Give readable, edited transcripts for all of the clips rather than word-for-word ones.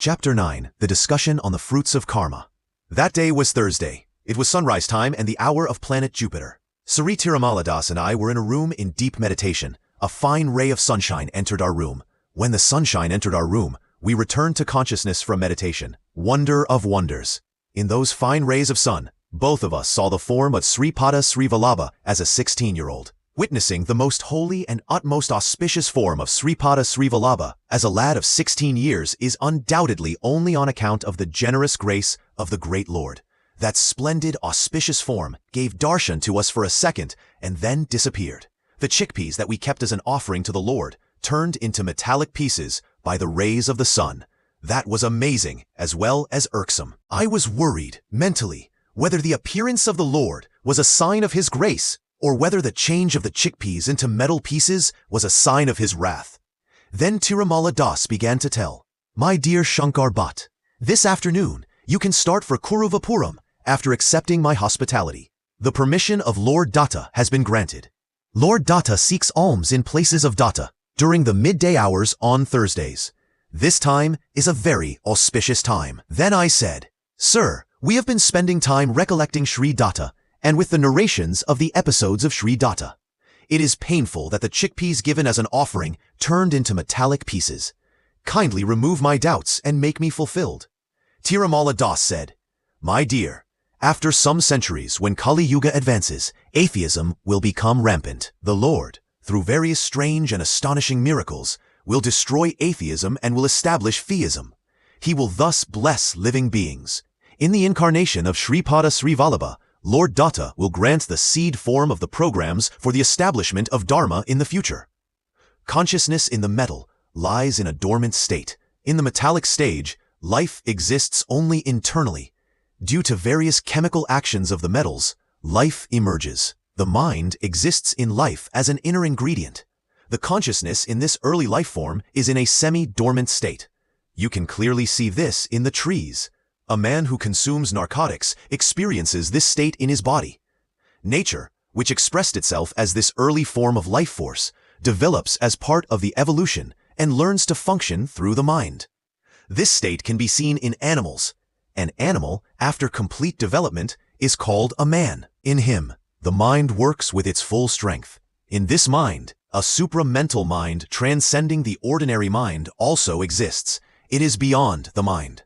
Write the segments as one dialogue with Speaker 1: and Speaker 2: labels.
Speaker 1: Chapter 9. The Discussion on the Fruits of Karma. That day was Thursday. It was sunrise time and the hour of planet Jupiter. Sri Tirumala Das and I were in a room in deep meditation. A fine ray of sunshine entered our room. When the sunshine entered our room, we returned to consciousness from meditation. Wonder of wonders. In those fine rays of sun, both of us saw the form of Sripada Srivallabha as a 16-year-old. Witnessing the most holy and utmost auspicious form of Sripada Srivallabha as a lad of 16 years is undoubtedly only on account of the generous grace of the great Lord. That splendid, auspicious form gave darshan to us for a second and then disappeared. The chickpeas that we kept as an offering to the Lord turned into metallic pieces by the rays of the sun. That was amazing as well as irksome. I was worried, mentally, whether the appearance of the Lord was a sign of His grace or whether the change of the chickpeas into metal pieces was a sign of His wrath. Then Tirumala Das began to tell, "My dear Shankar Bhatt, this afternoon you can start for Kuruvapuram after accepting my hospitality. The permission of Lord Datta has been granted. Lord Datta seeks alms in places of Datta during the midday hours on Thursdays. This time is a very auspicious time." Then I said, "Sir, we have been spending time recollecting Sri Datta and with the narrations of the episodes of Sri Datta. It is painful that the chickpeas given as an offering turned into metallic pieces. Kindly remove my doubts and make me fulfilled." Tirumala Das said, "My dear, after some centuries when Kali Yuga advances, atheism will become rampant. The Lord, through various strange and astonishing miracles, will destroy atheism and will establish theism. He will thus bless living beings. In the incarnation of Sripada Srivallabha, Lord Datta will grant the seed form of the programs for the establishment of Dharma in the future. Consciousness in the metal lies in a dormant state. In the metallic stage, life exists only internally. Due to various chemical actions of the metals, life emerges. The mind exists in life as an inner ingredient. The consciousness in this early life form is in a semi-dormant state. You can clearly see this in the trees. A man who consumes narcotics experiences this state in his body. Nature, which expressed itself as this early form of life force, develops as part of the evolution and learns to function through the mind. This state can be seen in animals. An animal, after complete development, is called a man. In him, the mind works with its full strength. In this mind, a supramental mind transcending the ordinary mind also exists. It is beyond the mind.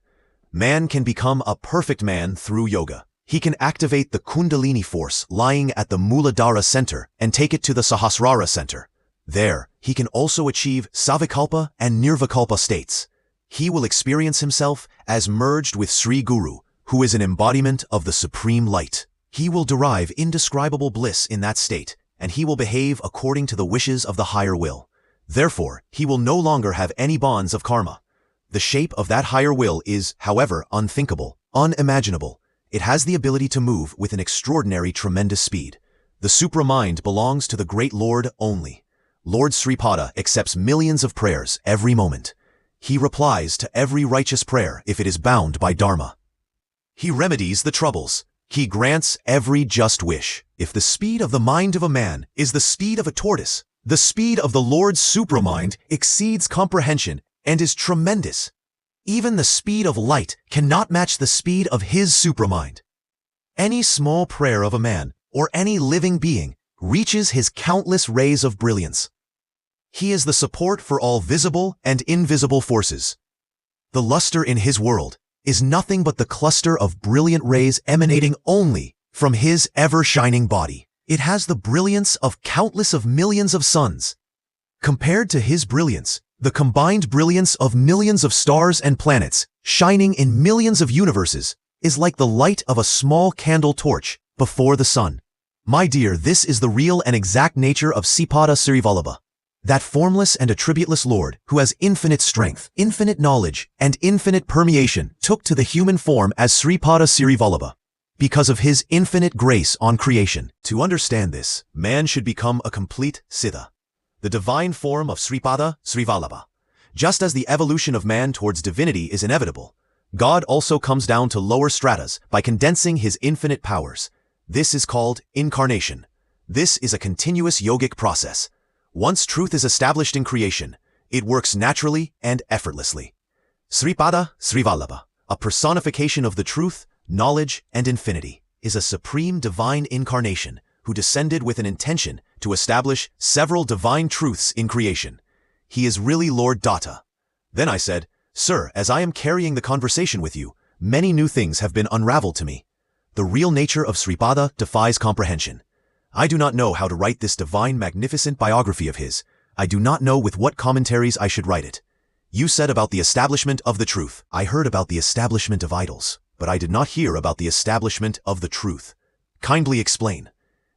Speaker 1: Man can become a perfect man through yoga. He can activate the Kundalini force lying at the Muladhara center and take it to the Sahasrara center. There, he can also achieve Savikalpa and Nirvikalpa states. He will experience himself as merged with Sri Guru, who is an embodiment of the Supreme Light. He will derive indescribable bliss in that state, and he will behave according to the wishes of the higher will. Therefore, he will no longer have any bonds of karma. The shape of that higher will is, however, unthinkable, unimaginable. It has the ability to move with an extraordinary, tremendous speed. The supramind belongs to the great Lord only. Lord Sripada accepts millions of prayers every moment. He replies to every righteous prayer if it is bound by Dharma. He remedies the troubles. He grants every just wish. If the speed of the mind of a man is the speed of a tortoise, the speed of the Lord's supramind exceeds comprehension and is tremendous. Even the speed of light cannot match the speed of His supramind. Any small prayer of a man or any living being reaches His countless rays of brilliance. He is the support for all visible and invisible forces. The luster in His world is nothing but the cluster of brilliant rays emanating only from His ever-shining body. It has the brilliance of countless of millions of suns. Compared to His brilliance, the combined brilliance of millions of stars and planets, shining in millions of universes, is like the light of a small candle torch before the sun. My dear, this is the real and exact nature of Sripada Srivallabha. That formless and attributeless Lord, who has infinite strength, infinite knowledge, and infinite permeation, took to the human form as Sripada Srivallabha, because of His infinite grace on creation. To understand this, man should become a complete Siddha, the divine form of Sripada Srivallabha. Just as the evolution of man towards divinity is inevitable, God also comes down to lower stratas by condensing His infinite powers. This is called incarnation. This is a continuous yogic process. Once truth is established in creation, it works naturally and effortlessly. Sripada Srivallabha, a personification of the truth, knowledge, and infinity, is a supreme divine incarnation who descended with an intention to establish several divine truths in creation. He is really Lord Datta. Then I said, Sir, as I am carrying the conversation with you, many new things have been unraveled to me. The real nature of Sripada defies comprehension. I do not know how to write this divine, magnificent biography of his. I do not know with what commentaries I should write it. You said about the establishment of the truth. I heard about the establishment of idols, but I did not hear about the establishment of the truth. Kindly explain.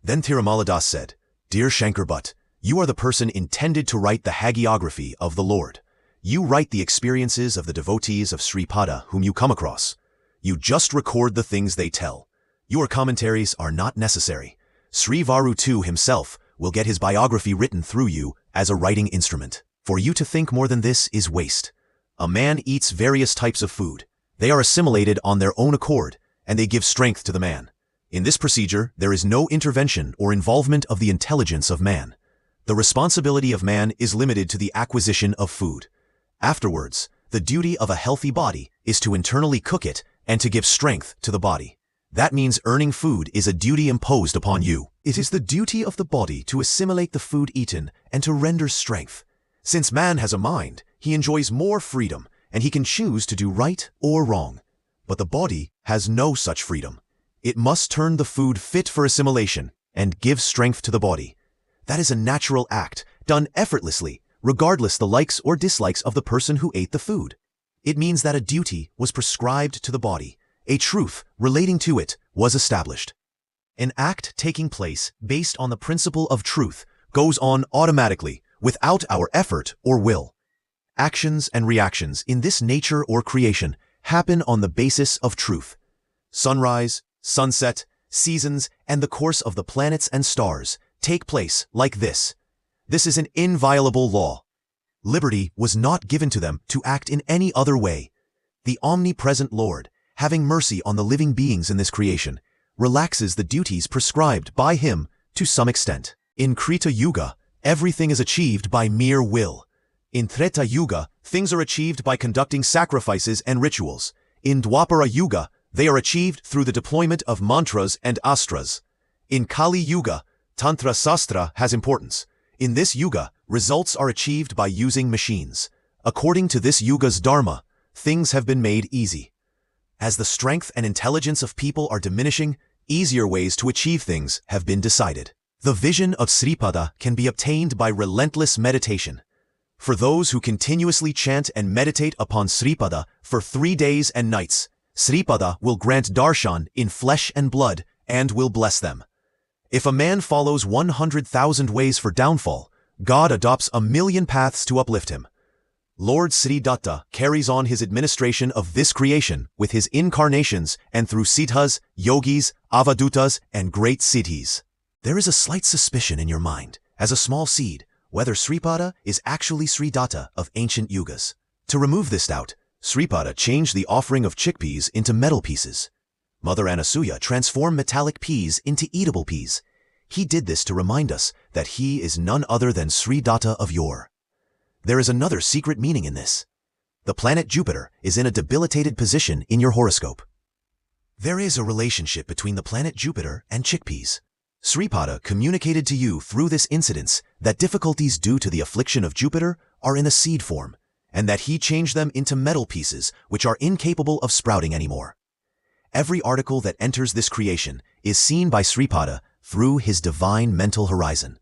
Speaker 1: Then Tirumala Das said, Dear Shankar Bhatt, you are the person intended to write the hagiography of the Lord. You write the experiences of the devotees of Sripada whom you come across. You just record the things they tell. Your commentaries are not necessary. Sri Varu too himself will get his biography written through you as a writing instrument. For you to think more than this is waste. A man eats various types of food. They are assimilated on their own accord, and they give strength to the man. In this procedure, there is no intervention or involvement of the intelligence of man. The responsibility of man is limited to the acquisition of food. Afterwards, the duty of a healthy body is to internally cook it and to give strength to the body. That means earning food is a duty imposed upon you. It is the duty of the body to assimilate the food eaten and to render strength. Since man has a mind, he enjoys more freedom, and he can choose to do right or wrong. But the body has no such freedom. It must turn the food fit for assimilation and give strength to the body. That is a natural act, done effortlessly, regardless the likes or dislikes of the person who ate the food. It means that a duty was prescribed to the body. A truth relating to it was established. An act taking place based on the principle of truth goes on automatically, without our effort or will. Actions and reactions in this nature or creation happen on the basis of truth. Sunrise, sunset, seasons, and the course of the planets and stars take place like this. This is an inviolable law. Liberty was not given to them to act in any other way. The omnipresent Lord, having mercy on the living beings in this creation, relaxes the duties prescribed by him to some extent. In Krita Yuga, everything is achieved by mere will. In Treta Yuga, things are achieved by conducting sacrifices and rituals. In Dwapara Yuga, they are achieved through the deployment of mantras and astras. In Kali Yuga, Tantra Sastra has importance. In this yuga, results are achieved by using machines. According to this yuga's dharma, things have been made easy. As the strength and intelligence of people are diminishing, easier ways to achieve things have been decided. The vision of Sripada can be obtained by relentless meditation. For those who continuously chant and meditate upon Sripada for 3 days and nights, Sripada will grant darshan in flesh and blood and will bless them. If a man follows 100,000 ways for downfall, God adopts 1,000,000 paths to uplift him. Lord Sri Datta carries on his administration of this creation with his incarnations and through siddhas, yogis, avadutas, and great siddhis. There is a slight suspicion in your mind, as a small seed, whether Sripada is actually Sri Datta of ancient yugas. To remove this doubt, Sripada changed the offering of chickpeas into metal pieces. Mother Anasuya transformed metallic peas into eatable peas. He did this to remind us that he is none other than Sri Datta of yore. There is another secret meaning in this. The planet Jupiter is in a debilitated position in your horoscope. There is a relationship between the planet Jupiter and chickpeas. Sripada communicated to you through this incident that difficulties due to the affliction of Jupiter are in a seed form, and that he changed them into metal pieces which are incapable of sprouting anymore. Every article that enters this creation is seen by Sripada through his divine mental horizon.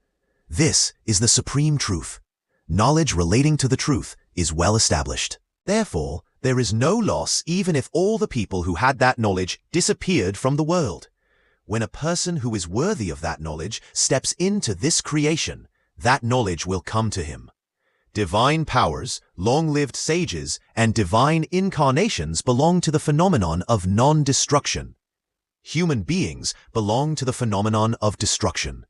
Speaker 1: This is the supreme truth. Knowledge relating to the truth is well established. Therefore, there is no loss even if all the people who had that knowledge disappeared from the world. When a person who is worthy of that knowledge steps into this creation, that knowledge will come to him. Divine powers, long-lived sages, and divine incarnations belong to the phenomenon of non-destruction. Human beings belong to the phenomenon of destruction.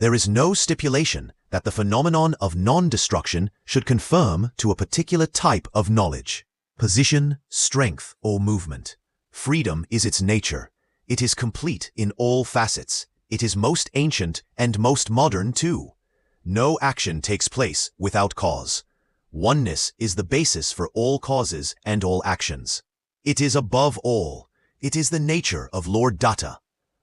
Speaker 1: There is no stipulation that the phenomenon of non-destruction should conform to a particular type of knowledge, position, strength, or movement. Freedom is its nature. It is complete in all facets. It is most ancient and most modern too. No action takes place without cause. Oneness is the basis for all causes and all actions. It is above all. It is the nature of Lord Datta.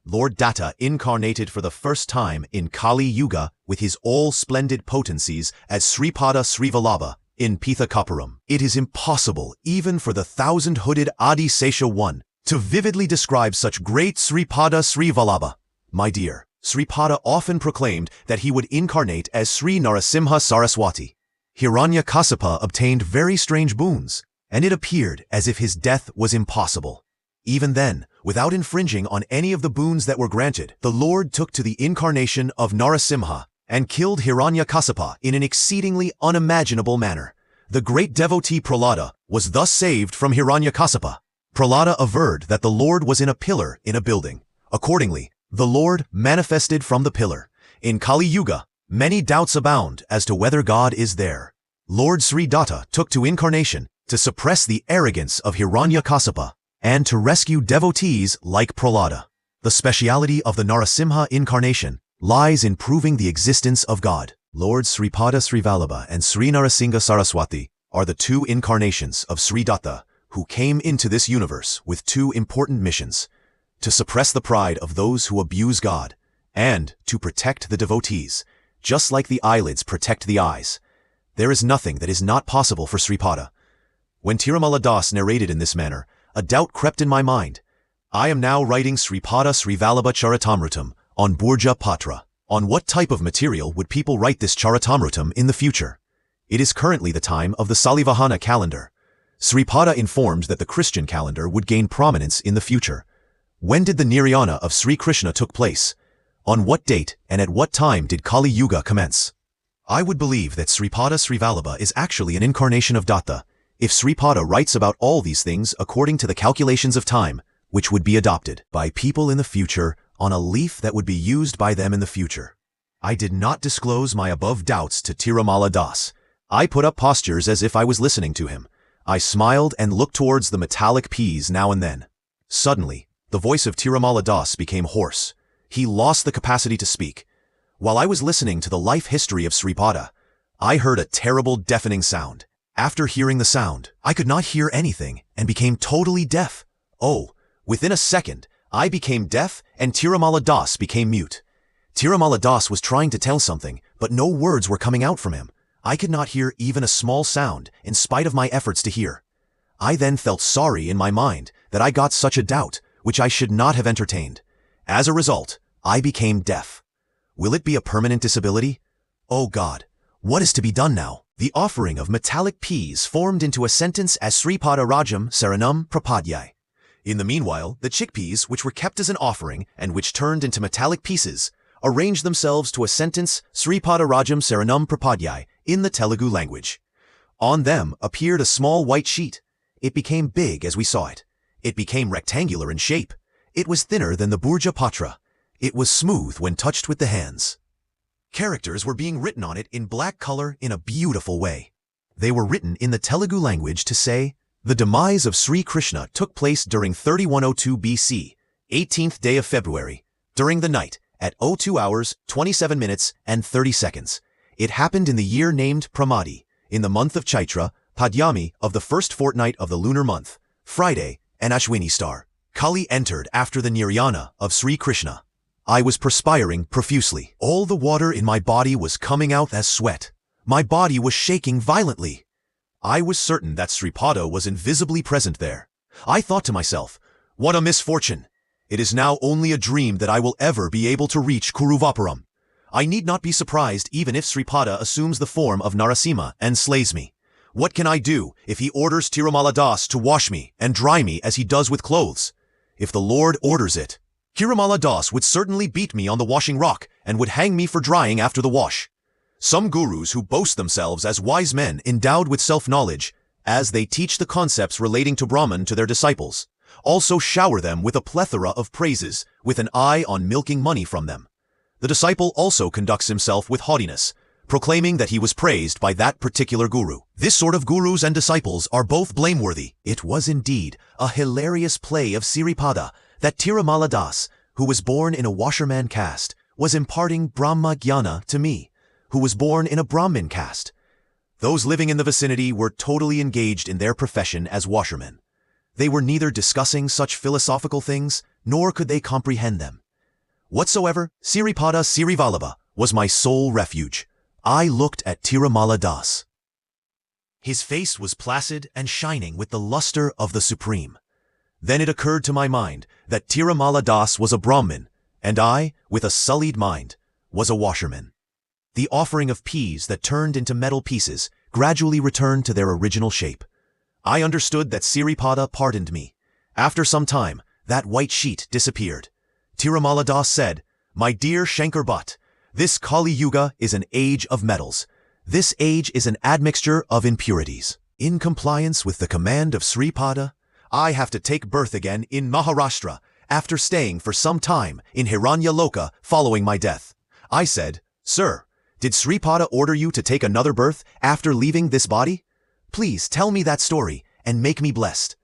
Speaker 1: Lord Datta incarnated for the first time in Kali Yuga with his all-splendid potencies as Sripada Srivallabha in Pitha-Kapuram. It is impossible, even for the thousand-hooded Adi Sesha one, to vividly describe such great Sripada Srivallabha. My dear, Sripada often proclaimed that he would incarnate as Sri Narasimha Saraswati. Hiranyakasipa obtained very strange boons, and it appeared as if his death was impossible. Even then, without infringing on any of the boons that were granted, the Lord took to the incarnation of Narasimha and killed Hiranyakasipa in an exceedingly unimaginable manner. The great devotee Prahlada was thus saved from Hiranyakasipa. Prahlada averred that the Lord was in a pillar in a building. Accordingly, the Lord manifested from the pillar. In Kali Yuga, many doubts abound as to whether God is there. Lord Sri Datta took to incarnation to suppress the arrogance of Hiranyakasipa and to rescue devotees like Prahlada. The speciality of the Narasimha incarnation lies in proving the existence of God. Lord Sripada Srivallabha and Sri Narasimha Saraswati are the two incarnations of Sri Datta who came into this universe with two important missions: to suppress the pride of those who abuse God, and to protect the devotees, just like the eyelids protect the eyes. There is nothing that is not possible for Sripada. When Tirumala Das narrated in this manner, a doubt crept in my mind. I am now writing Sripada Srivallabha Charitamrutam on Burja Patra. On what type of material would people write this Charitamrutam in the future? It is currently the time of the Salivahana calendar. Sripada informed that the Christian calendar would gain prominence in the future. When did the Nirayana of Sri Krishna took place? On what date and at what time did Kali Yuga commence? I would believe that Sripada Srivallabha is actually an incarnation of Datta, if Sripada writes about all these things according to the calculations of time, which would be adopted by people in the future on a leaf that would be used by them in the future. I did not disclose my above doubts to Tirumala Das. I put up postures as if I was listening to him. I smiled and looked towards the metallic peas now and then. Suddenly, the voice of Tirumala Das became hoarse. He lost the capacity to speak. While I was listening to the life history of Sripada, I heard a terrible deafening sound. After hearing the sound, I could not hear anything and became totally deaf. Oh, within a second, I became deaf and Tirumala Das became mute. Tirumala Das was trying to tell something, but no words were coming out from him. I could not hear even a small sound in spite of my efforts to hear. I then felt sorry in my mind that I got such a doubt, which I should not have entertained. As a result, I became deaf. Will it be a permanent disability? Oh God, what is to be done now? The offering of metallic peas formed into a sentence as Sripada Rajam Sharanam Prapadyai. In the meanwhile, the chickpeas, which were kept as an offering and which turned into metallic pieces, arranged themselves to a sentence Sripada Rajam Sharanam Prapadyai in the Telugu language. On them appeared a small white sheet. It became big as we saw it. It became rectangular in shape. It was thinner than the Burja Patra. It was smooth when touched with the hands. Characters were being written on it in black color in a beautiful way. They were written in the Telugu language to say, "The demise of Sri Krishna took place during 3102 BC, 18th day of February, during the night, at 02 hours, 27 minutes, and 30 seconds. It happened in the year named Pramadi, in the month of Chaitra, Padyami of the first fortnight of the lunar month, Friday, and Ashwini star. Kali entered after the Nirayana of Sri Krishna. I was perspiring profusely. All the water in my body was coming out as sweat. My body was shaking violently. I was certain that Sripada was invisibly present there. I thought to myself, what a misfortune! It is now only a dream that I will ever be able to reach Kuruvapuram. I need not be surprised even if Sripada assumes the form of Narasimha and slays me. What can I do if he orders Tirumala Das to wash me and dry me as he does with clothes? If the Lord orders it, Tirumala Das would certainly beat me on the washing rock and would hang me for drying after the wash. Some gurus who boast themselves as wise men endowed with self-knowledge, as they teach the concepts relating to Brahman to their disciples, also shower them with a plethora of praises, with an eye on milking money from them. The disciple also conducts himself with haughtiness, proclaiming that he was praised by that particular guru. This sort of gurus and disciples are both blameworthy. It was indeed a hilarious play of Siripada that Tirumala Das, who was born in a washerman caste, was imparting Brahma Jnana to me, who was born in a Brahmin caste. Those living in the vicinity were totally engaged in their profession as washermen. They were neither discussing such philosophical things, nor could they comprehend them. Whatsoever, Siripada Sirivalabha was my sole refuge. I looked at Tirumala Das. His face was placid and shining with the luster of the Supreme. Then it occurred to my mind that Tirumala Das was a Brahmin, and I, with a sullied mind, was a washerman. The offering of peas that turned into metal pieces gradually returned to their original shape. I understood that Siripada pardoned me. After some time, that white sheet disappeared. Tirumala Das said, "My dear Shankar Bhatt, this Kali Yuga is an age of metals. This age is an admixture of impurities. In compliance with the command of Sripada, I have to take birth again in Maharashtra after staying for some time in Hiranyaloka following my death." I said, "Sir, did Sripada order you to take another birth after leaving this body? Please tell me that story and make me blessed."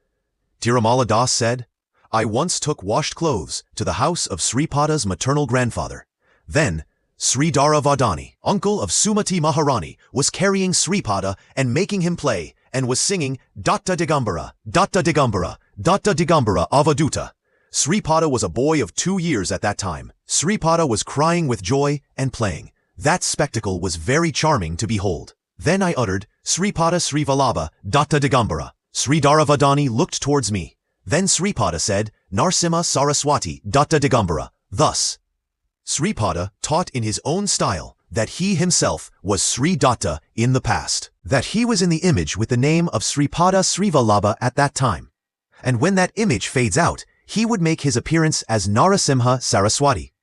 Speaker 1: Tirumala Das said, "I once took washed clothes to the house of Sripada's maternal grandfather. Then, Sridhara Vadani, uncle of Sumati Maharani, was carrying Sripada and making him play, and was singing Datta Digambara, Datta Digambara, Datta Digambara Avaduta. Sripada was a boy of 2 years at that time. Sripada was crying with joy and playing. That spectacle was very charming to behold. Then I uttered, Sripada Srivalabha, Datta Digambara. Sridhara Vadani looked towards me. Then Sripada said, Narsimha Saraswati, Datta Digambara. Thus, Sripada taught in his own style that he himself was Sri Datta in the past, that he was in the image with the name of Sripada Srivalabha at that time. And when that image fades out, he would make his appearance as Narasimha Saraswati.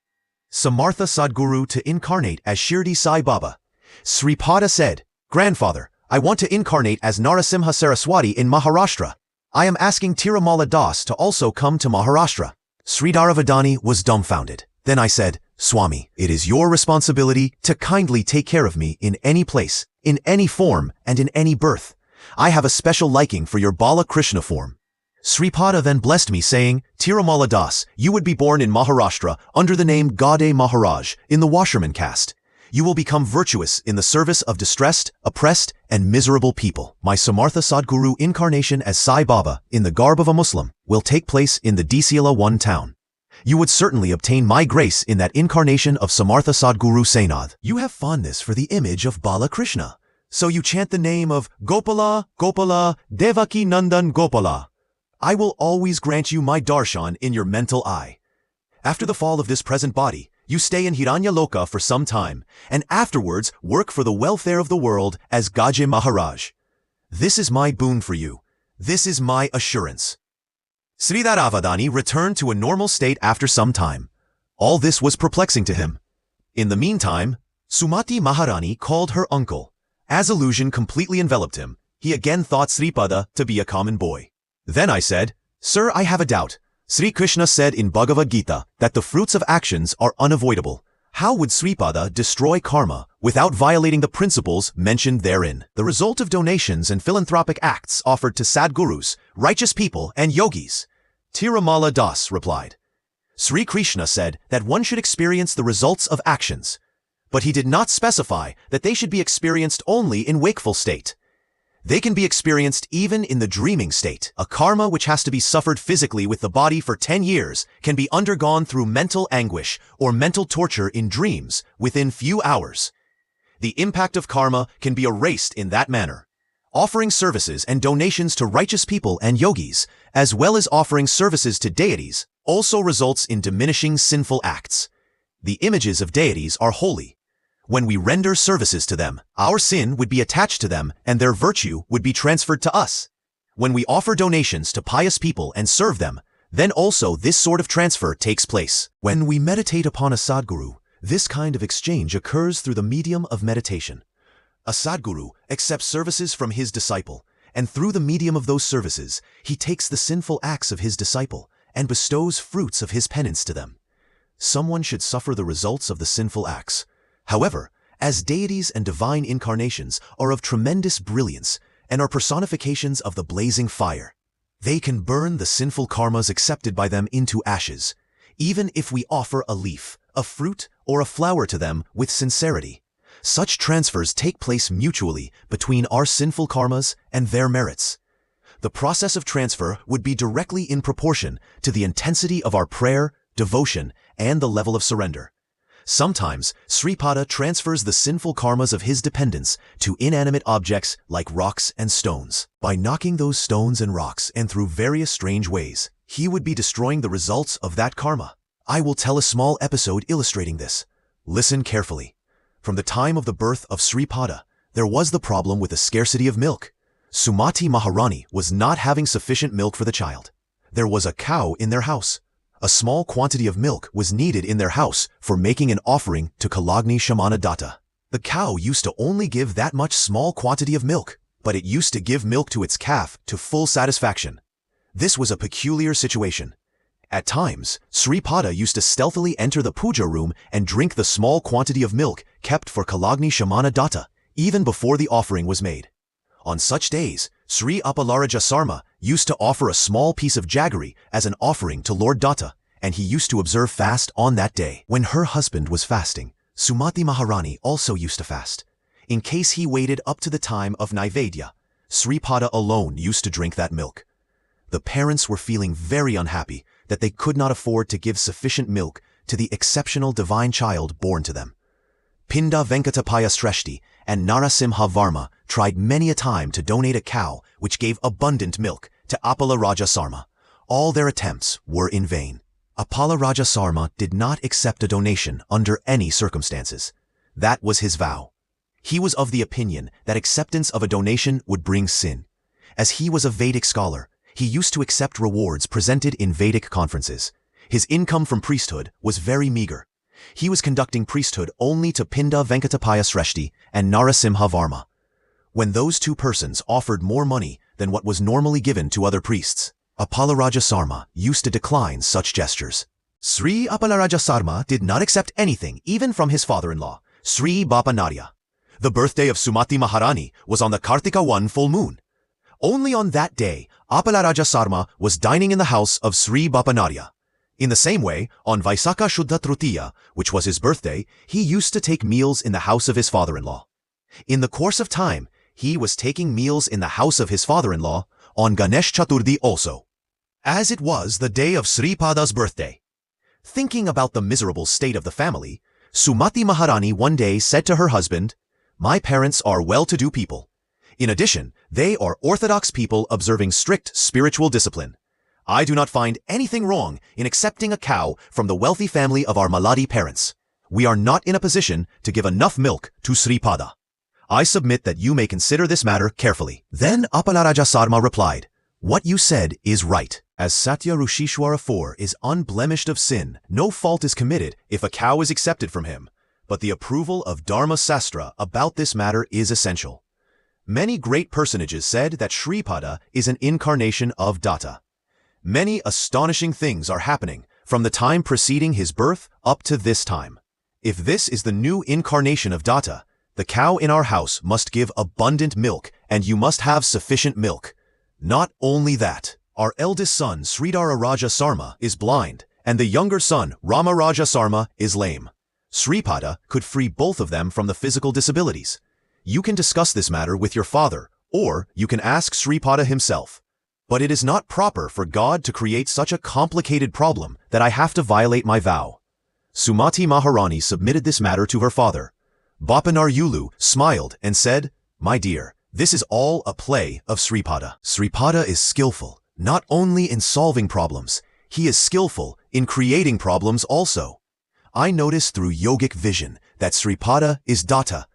Speaker 1: Samartha Sadguru to incarnate as Shirdi Sai Baba. Sripada said, "Grandfather, I want to incarnate as Narasimha Saraswati in Maharashtra. I am asking Tirumala Das to also come to Maharashtra." Sridhara Vadani was dumbfounded. Then I said, "Swami, it is your responsibility to kindly take care of me in any place, in any form, and in any birth. I have a special liking for your Bala Krishna form." Sripada then blessed me, saying, "Tirumala Das, you would be born in Maharashtra under the name Gade Maharaj in the washerman caste. You will become virtuous in the service of distressed, oppressed, and miserable people. My Samartha Sadguru incarnation as Sai Baba in the garb of a Muslim will take place in the Disila 1 town. You would certainly obtain my grace in that incarnation of Samartha Sadguru Sainath. You have fondness for the image of Bala Krishna, so you chant the name of Gopala, Gopala, Devaki Nandan Gopala. I will always grant you my darshan in your mental eye. After the fall of this present body, you stay in Hiranyaloka for some time, and afterwards work for the welfare of the world as Gaje Maharaj. This is my boon for you. This is my assurance." Sridhara Vadani returned to a normal state after some time. All this was perplexing to him. In the meantime, Sumati Maharani called her uncle. As illusion completely enveloped him, he again thought Sripada to be a common boy. Then I said, "Sir, I have a doubt. Sri Krishna said in Bhagavad Gita that the fruits of actions are unavoidable. How would Sripada destroy karma without violating the principles mentioned therein? The result of donations and philanthropic acts offered to sadgurus, righteous people, and yogis." Tirumala Das replied, "Sri Krishna said that one should experience the results of actions, but he did not specify that they should be experienced only in wakeful state. They can be experienced even in the dreaming state. A karma which has to be suffered physically with the body for 10 years can be undergone through mental anguish or mental torture in dreams within few hours. The impact of karma can be erased in that manner. Offering services and donations to righteous people and yogis, as well as offering services to deities, also results in diminishing sinful acts. The images of deities are holy. When we render services to them, our sin would be attached to them and their virtue would be transferred to us. When we offer donations to pious people and serve them, then also this sort of transfer takes place. When we meditate upon a Sadguru, this kind of exchange occurs through the medium of meditation. A Sadguru accepts services from his disciple, and through the medium of those services, he takes the sinful acts of his disciple and bestows fruits of his penance to them. Someone should suffer the results of the sinful acts. However, as deities and divine incarnations are of tremendous brilliance and are personifications of the blazing fire, they can burn the sinful karmas accepted by them into ashes, even if we offer a leaf, a fruit, or a flower to them with sincerity. such transfers take place mutually between our sinful karmas and their merits. The process of transfer would be directly in proportion to the intensity of our prayer, devotion, and the level of surrender. Sometimes, Sripada transfers the sinful karmas of his dependents to inanimate objects like rocks and stones. By knocking those stones and rocks and through various strange ways, he would be destroying the results of that karma. I will tell a small episode illustrating this. Listen carefully. From the time of the birth of Sripada, there was the problem with the scarcity of milk. Sumati Maharani was not having sufficient milk for the child. There was a cow in their house. A small quantity of milk was needed in their house for making an offering to Kalagni Shamana Datta. The cow used to only give that much small quantity of milk, but it used to give milk to its calf to full satisfaction. This was a peculiar situation. At times, Sripada used to stealthily enter the puja room and drink the small quantity of milk kept for Kalagni Shamana Datta, even before the offering was made. On such days, Sri Apalaraja Sarma used to offer a small piece of jaggery as an offering to Lord Datta, and he used to observe fast on that day. When her husband was fasting, Sumati Maharani also used to fast. In case he waited up to the time of Naivedya, Sripada alone used to drink that milk. The parents were feeling very unhappy that they could not afford to give sufficient milk to the exceptional divine child born to them. Pinda Venkatapaya Sreshti and Narasimha Varma tried many a time to donate a cow which gave abundant milk to Apala Raja Sarma. All their attempts were in vain. Apala Raja Sarma did not accept a donation under any circumstances. That was his vow. He was of the opinion that acceptance of a donation would bring sin. As he was a Vedic scholar, he used to accept rewards presented in Vedic conferences. His income from priesthood was very meager. He was conducting priesthood only to Pinda Venkatapaya Sreshti and Narasimha Varma. When those two persons offered more money than what was normally given to other priests, Apalaraja Sarma used to decline such gestures. Sri Apalaraja Sarma did not accept anything even from his father-in-law, Sri Bapanarya. The birthday of Sumati Maharani was on the Kartika 1 full moon. Only on that day, Apalaraja Sarma was dining in the house of Sri Bapanarya. In the same way, on Vaisakha Shuddha Tritiya, which was his birthday, he used to take meals in the house of his father-in-law. In the course of time, he was taking meals in the house of his father-in-law on Ganesh Chaturthi also, as it was the day of Sripada's birthday. Thinking about the miserable state of the family, Sumati Maharani one day said to her husband, "My parents are well-to-do people. In addition, they are orthodox people observing strict spiritual discipline. I do not find anything wrong in accepting a cow from the wealthy family of our Maladi parents. We are not in a position to give enough milk to Sripada. I submit that you may consider this matter carefully." Then Apalaraja Sarma replied, "What you said is right. As Satya Rushishwara 4 is unblemished of sin, no fault is committed if a cow is accepted from him. But the approval of Dharma Sastra about this matter is essential. Many great personages said that Sripada is an incarnation of Datta. Many astonishing things are happening from the time preceding his birth up to this time. If this is the new incarnation of Datta, the cow in our house must give abundant milk, and you must have sufficient milk. Not only that, our eldest son Sridhara Raja Sarma is blind, and the younger son Rama Raja Sarma is lame. Sripada could free both of them from the physical disabilities. You can discuss this matter with your father, or you can ask Sripada himself. But it is not proper for God to create such a complicated problem that I have to violate my vow." Sumati Maharani submitted this matter to her father. Bapanar Yulu smiled and said, "My dear, this is all a play of Sripada. Sripada is skillful, not only in solving problems, he is skillful in creating problems also. I notice through yogic vision that Sripada is Datta.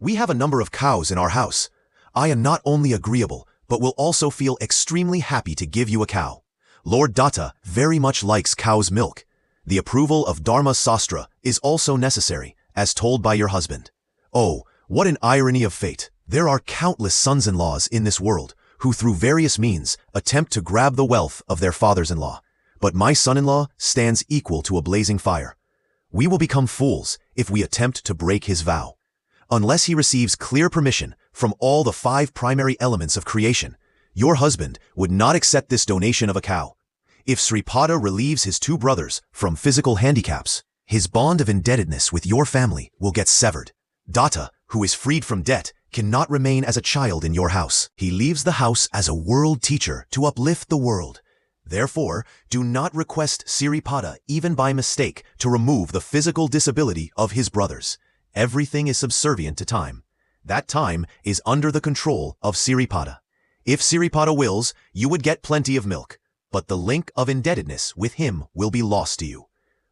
Speaker 1: We have a number of cows in our house. I am not only agreeable, but will also feel extremely happy to give you a cow. Lord Datta very much likes cow's milk. The approval of Dharma Sastra is also necessary, as told by your husband. Oh, what an irony of fate. There are countless sons-in-laws in this world who through various means attempt to grab the wealth of their fathers-in-law. But my son-in-law stands equal to a blazing fire. We will become fools if we attempt to break his vow. Unless he receives clear permission from all the 5 primary elements of creation, your husband would not accept this donation of a cow. If Sripada relieves his 2 brothers from physical handicaps, his bond of indebtedness with your family will get severed. Datta, who is freed from debt, cannot remain as a child in your house. He leaves the house as a world teacher to uplift the world. Therefore, do not request Siripada even by mistake to remove the physical disability of his brothers. Everything is subservient to time. That time is under the control of Siripada. If Siripada wills, you would get plenty of milk, but the link of indebtedness with him will be lost to you.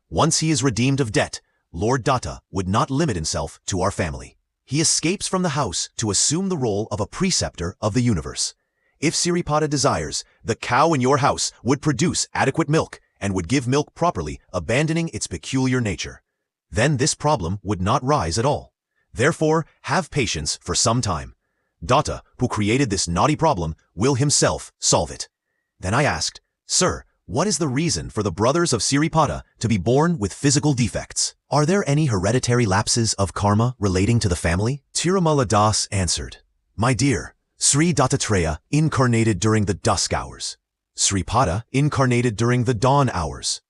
Speaker 1: Once he is redeemed of debt, Lord Datta would not limit himself to our family. He escapes from the house to assume the role of a preceptor of the universe. If Siripada desires, the cow in your house would produce adequate milk and would give milk properly, abandoning its peculiar nature. Then this problem would not rise at all. Therefore, have patience for some time. Datta, who created this naughty problem, will himself solve it. Then I asked, Sir, what is the reason for the brothers of Siripada to be born with physical defects? Are there any hereditary lapses of karma relating to the family? Tirumala Das answered, My dear, Sri Dattatreya incarnated during the dusk hours. Sripada incarnated during the dawn hours.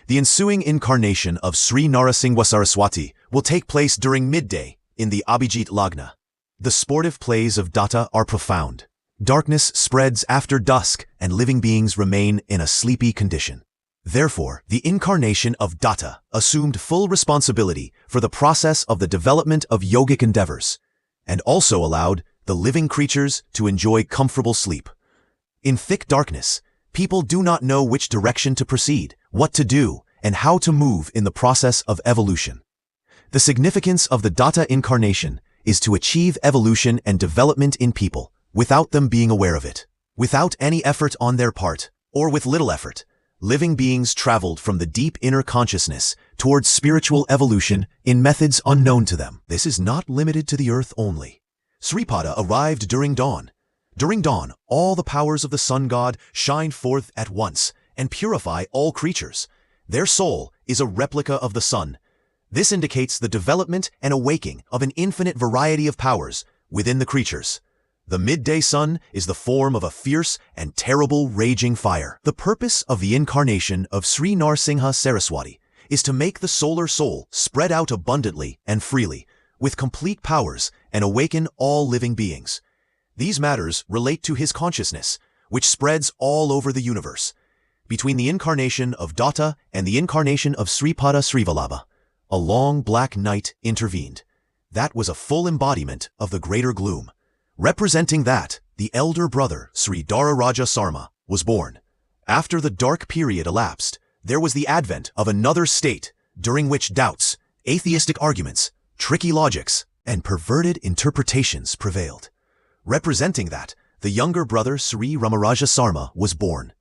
Speaker 1: The ensuing incarnation of Sri Narasingha Saraswati will take place during midday in the Abhijit Lagna. The sportive plays of Datta are profound. Darkness spreads after dusk and living beings remain in a sleepy condition. Therefore, the incarnation of Datta assumed full responsibility for the process of the development of yogic endeavors, and also allowed the living creatures to enjoy comfortable sleep. In thick darkness, people do not know which direction to proceed, what to do, and how to move in the process of evolution. The significance of the Datta incarnation is to achieve evolution and development in people without them being aware of it. Without any effort on their part, or with little effort, living beings traveled from the deep inner consciousness towards spiritual evolution in methods unknown to them. This is not limited to the earth only. Sripada arrived during dawn. During dawn, all the powers of the sun god shine forth at once and purify all creatures. Their soul is a replica of the sun. This indicates the development and awakening of an infinite variety of powers within the creatures. The midday sun is the form of a fierce and terrible raging fire. The purpose of the incarnation of Sri Narasingha Saraswati is to make the solar soul spread out abundantly and freely, with complete powers, and awaken all living beings. These matters relate to his consciousness, which spreads all over the universe. Between the incarnation of Datta and the incarnation of Sripada Srivallabha, a long black night intervened. That was a full embodiment of the greater gloom. Representing that, the elder brother, Sri Dhararaja Sarma, was born. After the dark period elapsed, there was the advent of another state, during which doubts, atheistic arguments, tricky logics, and perverted interpretations prevailed. Representing that, the younger brother Sri Ramaraja Sarma was born.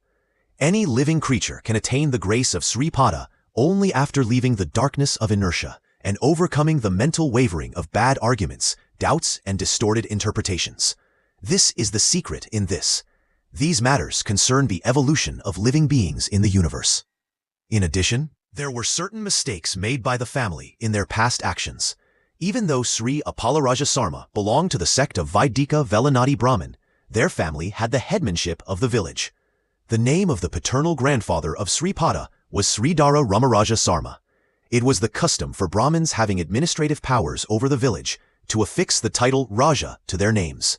Speaker 1: Any living creature can attain the grace of Sripada only after leaving the darkness of inertia and overcoming the mental wavering of bad arguments, doubts, and distorted interpretations. This is the secret in this. These matters concern the evolution of living beings in the universe. In addition, there were certain mistakes made by the family in their past actions. Even though Sri Apalaraja Sarma belonged to the sect of Vaidika Velanadi Brahmin, their family had the headmanship of the village. The name of the paternal grandfather of Sripada was Sridhara Ramaraja Sarma. It was the custom for Brahmins having administrative powers over the village to affix the title Raja to their names.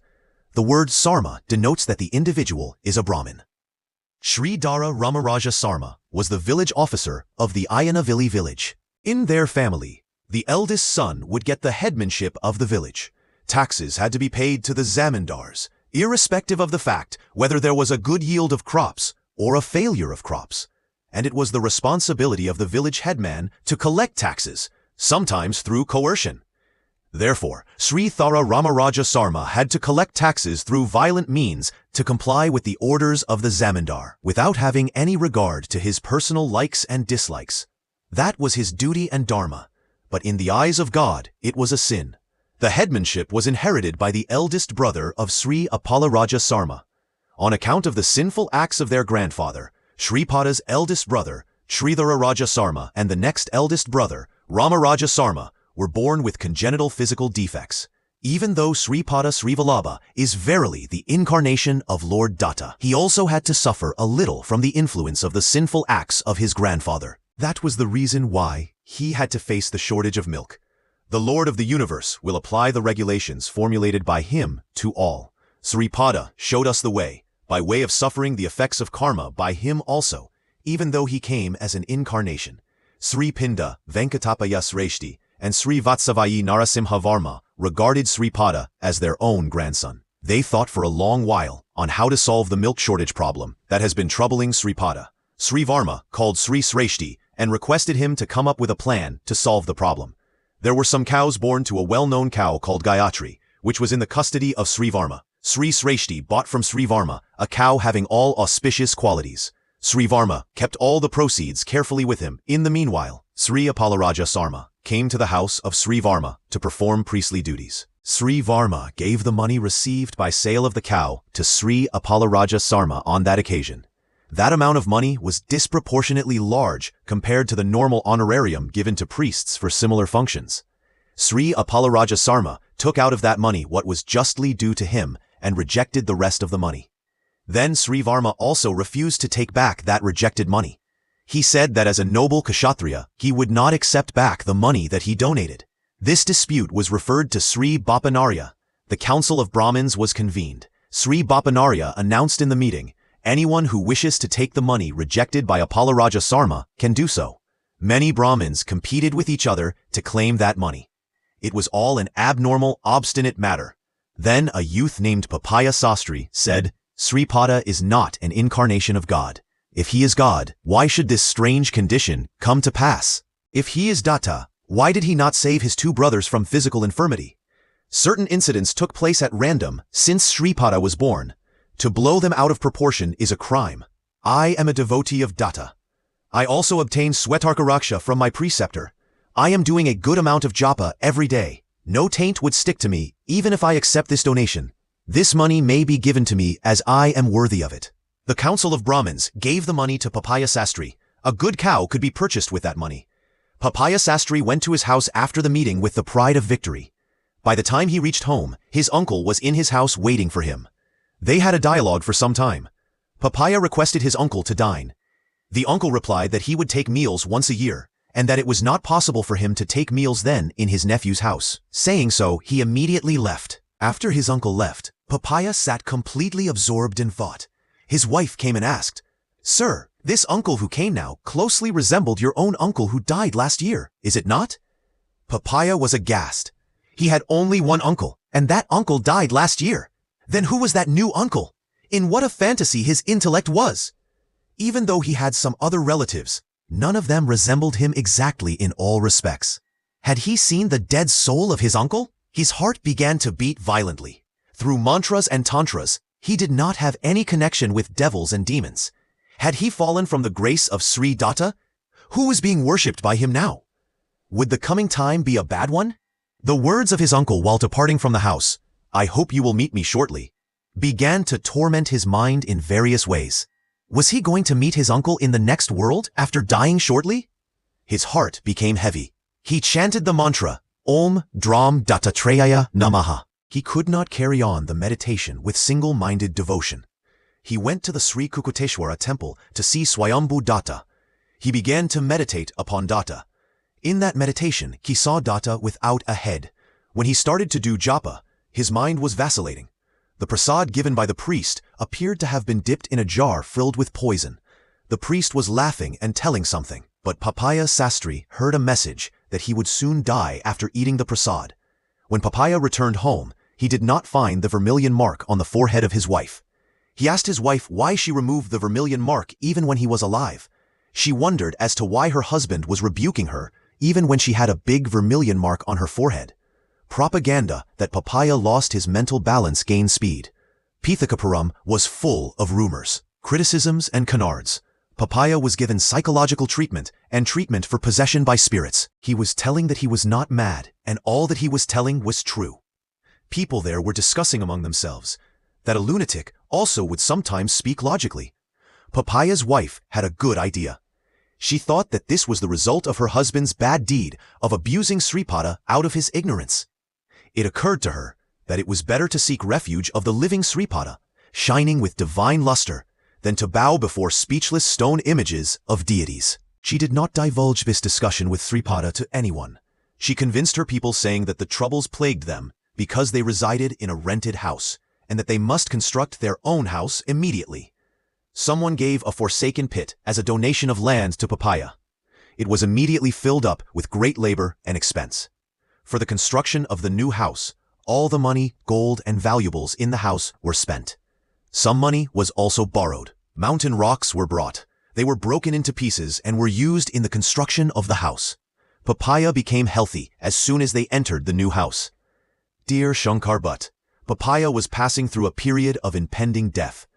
Speaker 1: The word Sarma denotes that the individual is a Brahmin. Sridhara Ramaraja Sarma was the village officer of the Ayanavili village. In their family, the eldest son would get the headmanship of the village. Taxes had to be paid to the zamindars, irrespective of the fact whether there was a good yield of crops or a failure of crops. And it was the responsibility of the village headman to collect taxes, sometimes through coercion. Therefore, Sri Thara Ramaraja Sarma had to collect taxes through violent means to comply with the orders of the zamindar, without having any regard to his personal likes and dislikes. That was his duty and dharma, but in the eyes of God, it was a sin. The headmanship was inherited by the eldest brother of Sri Apalaraja Sarma. On account of the sinful acts of their grandfather, Sripada's eldest brother, Sridhara Raja Sarma, and the next eldest brother, Ramaraja Sarma, were born with congenital physical defects. Even though Sripada Srivallabha is verily the incarnation of Lord Datta, he also had to suffer a little from the influence of the sinful acts of his grandfather. That was the reason why he had to face the shortage of milk. The Lord of the universe will apply the regulations formulated by him to all. Sripada showed us the way, by way of suffering the effects of karma by him also, even though he came as an incarnation. Sri Pinda Venkatapaya Sreshti and Sri Vatsavayi Narasimhavarma regarded Sripada as their own grandson. They thought for a long while on how to solve the milk shortage problem that has been troubling Sripada. Sri Varma called Sri Sreshti and requested him to come up with a plan to solve the problem. There were some cows born to a well-known cow called Gayatri, which was in the custody of Sri Varma. Sri Sreshti bought from Sri Varma a cow having all auspicious qualities. Sri Varma kept all the proceeds carefully with him. In the meanwhile, Sri Apalaraja Sarma came to the house of Sri Varma to perform priestly duties. Sri Varma gave the money received by sale of the cow to Sri Apalaraja Sarma on that occasion. That amount of money was disproportionately large compared to the normal honorarium given to priests for similar functions. Sri Apalaraja Sarma took out of that money what was justly due to him and rejected the rest of the money. Then Sri Varma also refused to take back that rejected money. He said that as a noble kshatriya, he would not accept back the money that he donated. This dispute was referred to Sri Bapanarya. The council of Brahmins was convened. Sri Bapanarya announced in the meeting, anyone who wishes to take the money rejected by Apalaraja Sarma can do so. Many Brahmins competed with each other to claim that money. It was all an abnormal, obstinate matter. Then a youth named Papaya Sastri said, Sripada is not an incarnation of God. If he is God, why should this strange condition come to pass? If he is Datta, why did he not save his two brothers from physical infirmity? Certain incidents took place at random since Sripada was born. To blow them out of proportion is a crime. I am a devotee of Datta. I also obtained Swetarkaraksha from my preceptor. I am doing a good amount of japa every day. No taint would stick to me, even if I accept this donation. This money may be given to me as I am worthy of it. The council of Brahmins gave the money to Papaya Sastri. A good cow could be purchased with that money. Papaya Sastri went to his house after the meeting with the pride of victory. By the time he reached home, his uncle was in his house waiting for him. They had a dialogue for some time. Papaya requested his uncle to dine. The uncle replied that he would take meals once a year, and that it was not possible for him to take meals then in his nephew's house. Saying so, he immediately left. After his uncle left, Papaya sat completely absorbed in thought. His wife came and asked, Sir, this uncle who came now closely resembled your own uncle who died last year, is it not? Papaya was aghast. He had only one uncle, and that uncle died last year. Then who was that new uncle? In what a fantasy his intellect was! Even though he had some other relatives, none of them resembled him exactly in all respects. Had he seen the dead soul of his uncle? His heart began to beat violently. Through mantras and tantras, he did not have any connection with devils and demons. Had he fallen from the grace of Sri Datta? Who was being worshipped by him now? Would the coming time be a bad one? The words of his uncle while departing from the house, I hope you will meet me shortly, began to torment his mind in various ways. Was he going to meet his uncle in the next world after dying shortly? His heart became heavy. He chanted the mantra, Om Dram Dattatreya Namaha. He could not carry on the meditation with single-minded devotion. He went to the Sri Koteswara temple to see Swayambhu Datta. He began to meditate upon Datta. In that meditation, he saw Datta without a head. When he started to do japa, his mind was vacillating. The prasad given by the priest appeared to have been dipped in a jar filled with poison. The priest was laughing and telling something, but Papaya Sastri heard a message that he would soon die after eating the prasad. When Papaya returned home, he did not find the vermilion mark on the forehead of his wife. He asked his wife why she removed the vermilion mark even when he was alive. She wondered as to why her husband was rebuking her even when she had a big vermilion mark on her forehead. Propaganda that Papaya lost his mental balance gained speed. Pithakapuram was full of rumors, criticisms, and canards. Papaya was given psychological treatment and treatment for possession by spirits. He was telling that he was not mad, and all that he was telling was true. People there were discussing among themselves that a lunatic also would sometimes speak logically. Papaya's wife had a good idea. She thought that this was the result of her husband's bad deed of abusing Sripada out of his ignorance. It occurred to her that it was better to seek refuge of the living Sripada, shining with divine luster, than to bow before speechless stone images of deities. She did not divulge this discussion with Sripada to anyone. She convinced her people saying that the troubles plagued them because they resided in a rented house, and that they must construct their own house immediately. Someone gave a forsaken pit as a donation of land to Papaya. It was immediately filled up with great labor and expense. For the construction of the new house, all the money, gold, and valuables in the house were spent. Some money was also borrowed. Mountain rocks were brought. They were broken into pieces and were used in the construction of the house. Papaya became healthy as soon as they entered the new house. Dear Shankar Bhatt, Papaya was passing through a period of impending death.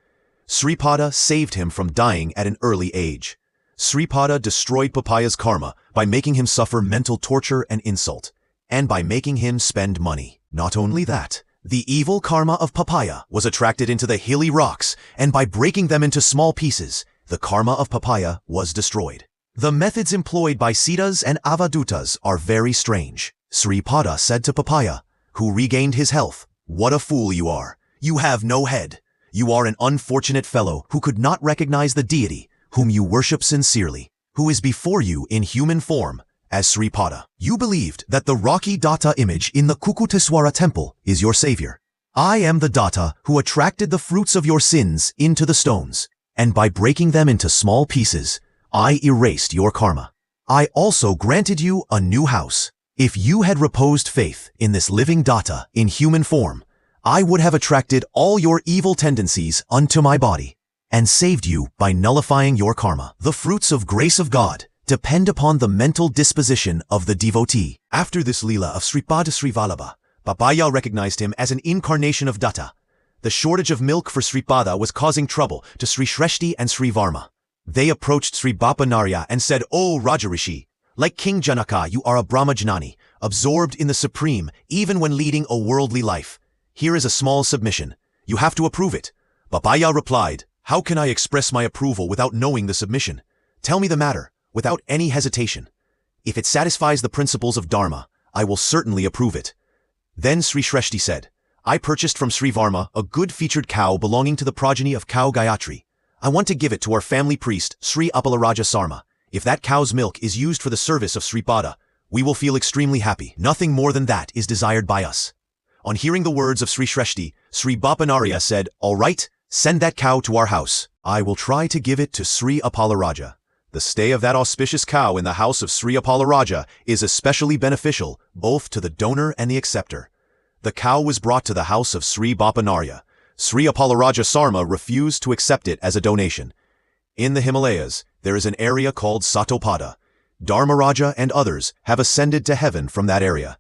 Speaker 1: Sripada saved him from dying at an early age. Sripada destroyed Papaya's karma by making him suffer mental torture and insult, and by making him spend money. Not only that, the evil karma of Papaya was attracted into the hilly rocks, and by breaking them into small pieces, the karma of Papaya was destroyed. The methods employed by Siddhas and Avadutas are very strange. Sripada said to Papaya, who regained his health, "What a fool you are! You have no head. You are an unfortunate fellow who could not recognize the deity, whom you worship sincerely, who is before you in human form, as Sripada. You believed that the rocky Datta image in the Koteswara temple is your savior. I am the Datta who attracted the fruits of your sins into the stones, and by breaking them into small pieces, I erased your karma. I also granted you a new house. If you had reposed faith in this living Datta in human form, I would have attracted all your evil tendencies unto my body, and saved you by nullifying your karma. The fruits of grace of God depend upon the mental disposition of the devotee." After this Leela of Sripada Srivallabha, Papaya recognized him as an incarnation of Datta. The shortage of milk for Sripada was causing trouble to Sri Shreshti and Sri Varma. They approached Sri Bapanarya and said, "O Rajarishi, like King Janaka, you are a Brahmajnani, absorbed in the supreme even when leading a worldly life. Here is a small submission. You have to approve it." Papaya replied, "How can I express my approval without knowing the submission? Tell me the matter, without any hesitation. If it satisfies the principles of Dharma, I will certainly approve it." Then Sri Shreshti said, "I purchased from Sri Varma a good-featured cow belonging to the progeny of cow Gayatri. I want to give it to our family priest, Sri Appalaraja Sarma. If that cow's milk is used for the service of Sripada, we will feel extremely happy. Nothing more than that is desired by us." On hearing the words of Sri Shreshti, Sri Bapanarya said, "All right, send that cow to our house. I will try to give it to Sri Appalaraja. The stay of that auspicious cow in the house of Sri Appalaraja is especially beneficial both to the donor and the acceptor." The cow was brought to the house of Sri Bapanarya. Sri Appalaraja Sarma refused to accept it as a donation. In the Himalayas, there is an area called Satopada. Dharmaraja and others have ascended to heaven from that area.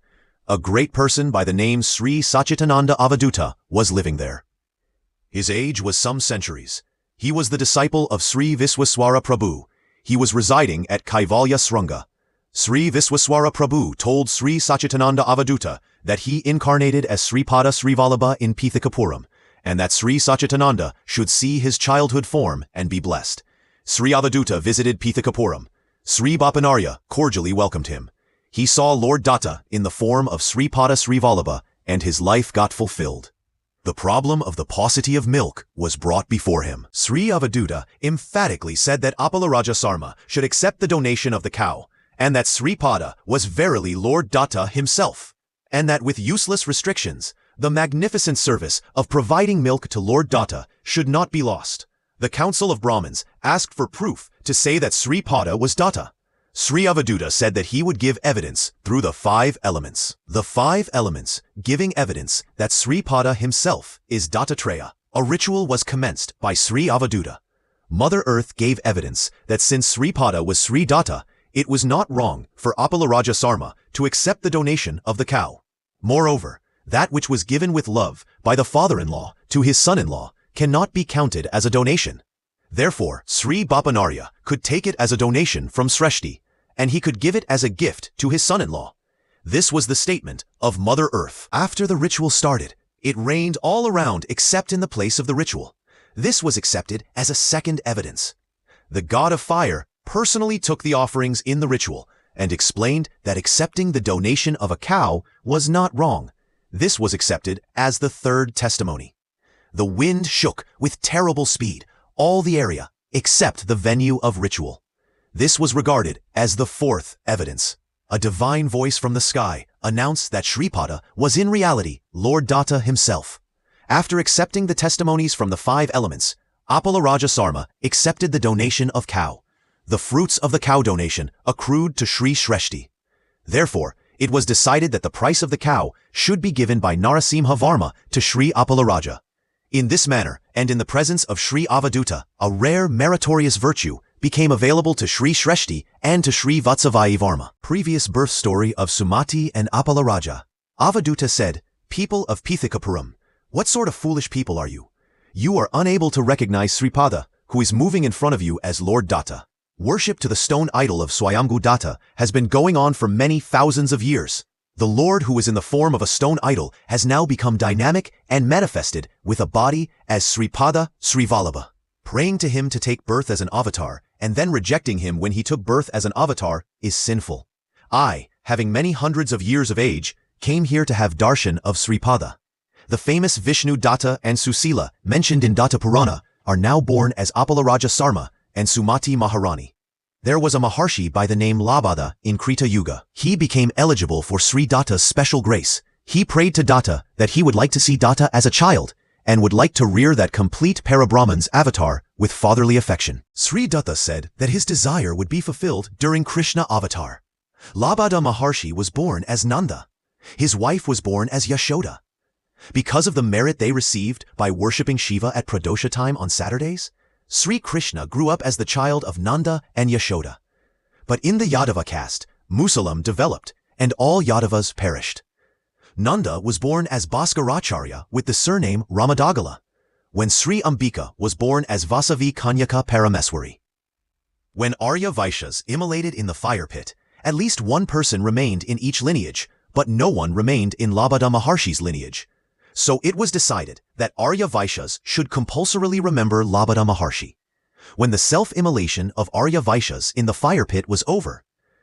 Speaker 1: A great person by the name Sri Sachitananda Avaduta was living there. His age was some centuries. He was the disciple of Sri Viswaswara Prabhu. He was residing at Kaivalya Sranga. Sri Viswaswara Prabhu told Sri Sachitananda Avaduta that he incarnated as Sripada Srivallabha in Pithakapuram, and that Sri Sachitananda should see his childhood form and be blessed. Sri Avaduta visited Pithakapuram. Sri Bapanarya cordially welcomed him. He saw Lord Datta in the form of Sripada Srivallabha, and his life got fulfilled. The problem of the paucity of milk was brought before him. Sri Avaduta emphatically said that Appalaraja Sarma should accept the donation of the cow, and that Sripada was verily Lord Datta himself, and that with useless restrictions, the magnificent service of providing milk to Lord Datta should not be lost. The Council of Brahmins asked for proof to say that Sripada was Datta. Sri Avaduta said that he would give evidence through the 5 elements. The 5 elements giving evidence that Sripada himself is dattatreya. A ritual was commenced by Sri Avaduta. Mother Earth gave evidence that since Sripada was Sri Datta, it was not wrong for Appalaraja Sarma to accept the donation of the cow. Moreover, that which was given with love by the father-in-law to his son-in-law cannot be counted as a donation. Therefore, Sri Bapanarya could take it as a donation from Sreshti, and he could give it as a gift to his son-in-law. This was the statement of Mother Earth. After the ritual started, it rained all around except in the place of the ritual. This was accepted as a second evidence. The god of fire personally took the offerings in the ritual and explained that accepting the donation of a cow was not wrong. This was accepted as the third testimony. The wind shook with terrible speed all the area except the venue of ritual. This was regarded as the fourth evidence. A divine voice from the sky announced that Shripada was in reality Lord Datta himself. After accepting the testimonies from the 5 elements, Apalaraja Sarma accepted the donation of cow. The fruits of the cow donation accrued to Sri Shreshti. Therefore, it was decided that the price of the cow should be given by Narasimha Varma to Sri Apalaraja. In this manner, and in the presence of Sri Avaduta, a rare meritorious virtue became available to Sri Shreshti and to Sri Vatsavayi Varma. Previous birth story of Sumati and Apalaraja. Avaduta said, "People of Pithikapuram, what sort of foolish people are you? You are unable to recognize Sripada, who is moving in front of you as Lord Datta. Worship to the stone idol of Swayambhu Datta has been going on for many thousands of years. The Lord who is in the form of a stone idol has now become dynamic and manifested with a body as Sripada Srivallabha. Praying to him to take birth as an avatar and then rejecting him when he took birth as an avatar is sinful. I, having many hundreds of years of age, came here to have darshan of Sripada. The famous Vishnu Datta and Susila, mentioned in Datta Purana, are now born as Apalaraja Sarma and Sumati Maharani. There was a Maharshi by the name Labada in Krita Yuga. He became eligible for Sri Datta's special grace. He prayed to Datta that he would like to see Datta as a child and would like to rear that complete Parabrahman's avatar with fatherly affection. Sri Datta said that his desire would be fulfilled during Krishna avatar. Labada Maharshi was born as Nanda. His wife was born as Yashoda. Because of the merit they received by worshipping Shiva at Pradosha time on Saturdays, Sri Krishna grew up as the child of Nanda and Yashoda. But in the Yadava caste, Musalam developed, and all Yadavas perished. Nanda was born as Bhaskaracharya with the surname Ramadagala, when Sri Ambika was born as Vasavi Kanyaka Parameswari. When Arya Vaishyas immolated in the fire pit, at least one person remained in each lineage, but no one remained in Labada Maharshi's lineage. So it was decided that Arya Vaishyas should compulsorily remember Labada Maharshi. When the self-immolation of Arya Vaishyas in the fire pit was over,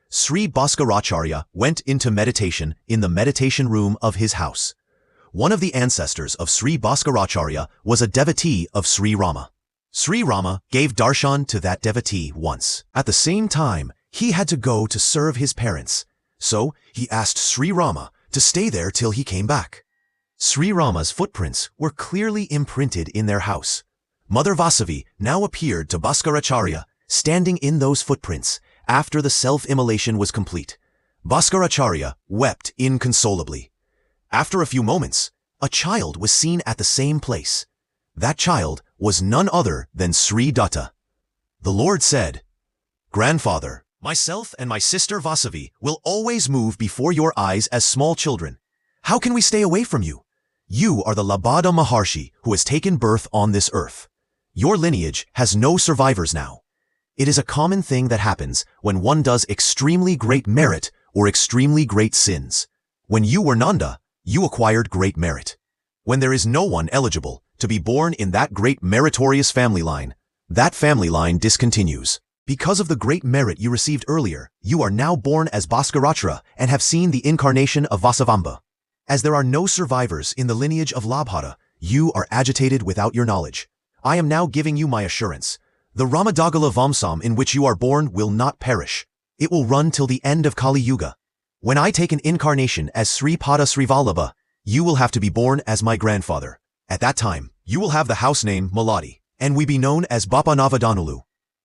Speaker 1: Sri Bhaskaracharya went into meditation in the meditation room of his house. One of the ancestors of Sri Bhaskaracharya was a devotee of Sri Rama. Sri Rama gave darshan to that devotee once. At the same time, he had to go to serve his parents, so he asked Sri Rama to stay there till he came back. Sri Rama's footprints were clearly imprinted in their house. Mother Vasavi now appeared to Bhaskaracharya, standing in those footprints after the self-immolation was complete. Bhaskaracharya wept inconsolably. After a few moments, a child was seen at the same place. That child was none other than Sri Datta. The Lord said, "Grandfather, myself and my sister Vasavi will always move before your eyes as small children. How can we stay away from you? You are the Labada Maharshi who has taken birth on this earth. Your lineage has no survivors now. It is a common thing that happens when one does extremely great merit or extremely great sins. When you were Nanda, you acquired great merit. When there is no one eligible to be born in that great meritorious family line, that family line discontinues. Because of the great merit you received earlier, you are now born as Bhaskaracharya and have seen the incarnation of Vasavamba. As there are no survivors in the lineage of Labhada, you are agitated without your knowledge. I am now giving you my assurance. The Ramadagala Vamsam in which you are born will not perish. It will run till the end of Kali Yuga. When I take an incarnation as Sripada Srivallabha, you will have to be born as my grandfather. At that time, you will have the house name Maladi, and we be known as Bapa Navadanulu.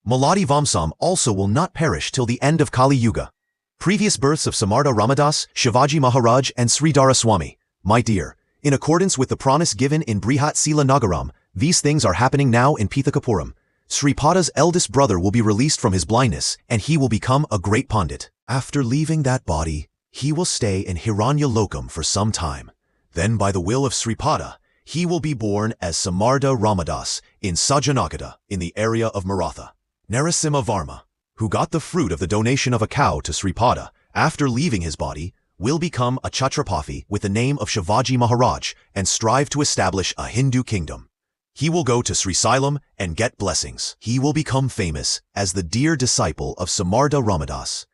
Speaker 1: Maladi Vamsam also will not perish till the end of Kali Yuga. Previous births of Samartha Ramadas, Shivaji Maharaj and Sridhara Swami. My dear, in accordance with the promise given in Brihat Sila Nagaram, these things are happening now in Pithakapuram. Sripada's eldest brother will be released from his blindness and he will become a great Pandit. After leaving that body, he will stay in Hiranya Lokam for some time. Then by the will of Sripada, he will be born as Samartha Ramadas in Sajanagada in the area of Maratha. Narasimha Varma, who got the fruit of the donation of a cow to Sripada after leaving his body, will become a Chhatrapati with the name of Shivaji Maharaj and strive to establish a Hindu kingdom. He will go to Srisailam and get blessings. He will become famous as the dear disciple of Samartha Ramadas.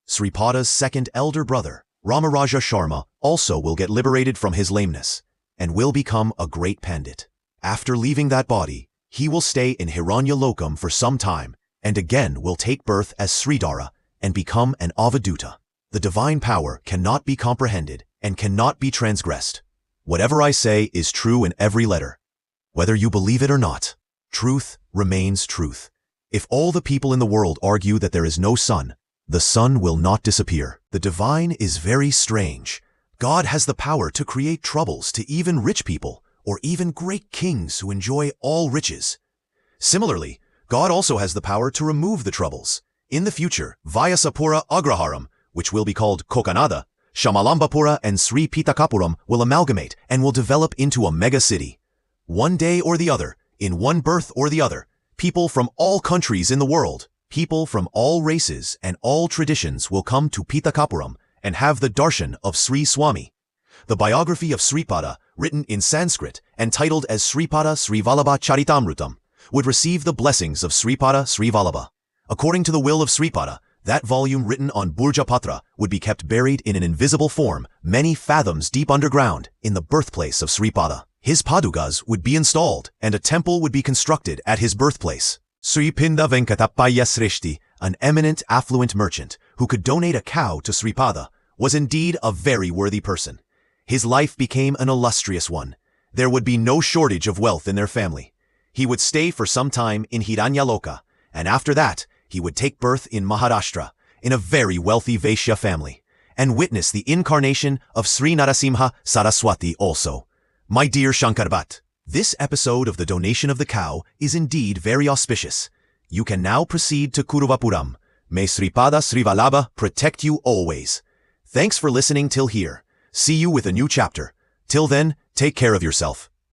Speaker 1: Sripada's second elder brother, Ramaraja Sharma, also will get liberated from his lameness and will become a great Pandit. After leaving that body, he will stay in Hiranya Lokam for some time and again will take birth as Sridhara and become an Avaduta. The divine power cannot be comprehended and cannot be transgressed. Whatever I say is true in every letter. Whether you believe it or not, truth remains truth. If all the people in the world argue that there is no sun, the sun will not disappear. The divine is very strange. God has the power to create troubles to even rich people, or even great kings who enjoy all riches. Similarly, God also has the power to remove the troubles. In the future, Vyasapura Agraharam, which will be called Kokanada, Shamalambapura and Sri Pitakapuram will amalgamate and will develop into a mega city. One day or the other, in one birth or the other, people from all countries in the world, people from all races and all traditions will come to Pitakapuram and have the darshan of Sri Swami. The biography of Sripada, written in Sanskrit and titled as Sripada Srivallabha Charitamrutam, would receive the blessings of Sripada Srivallabha. According to the will of Sripada, that volume written on Burjapatra would be kept buried in an invisible form many fathoms deep underground in the birthplace of Sripada. His padukas would be installed and a temple would be constructed at his birthplace. Sri Pinda Venkatapaya Srishti, an eminent affluent merchant who could donate a cow to Sripada, was indeed a very worthy person. His life became an illustrious one. There would be no shortage of wealth in their family. He would stay for some time in Hiranyaloka, and after that, he would take birth in Maharashtra, in a very wealthy Vaishya family, and witness the incarnation of Sri Narasimha Saraswati also. My dear Shankarbhat, this episode of the donation of the cow is indeed very auspicious. You can now proceed to Kuruvapuram. May Sripada Srivallabha protect you always. Thanks for listening till here. See you with a new chapter. Till then, take care of yourself.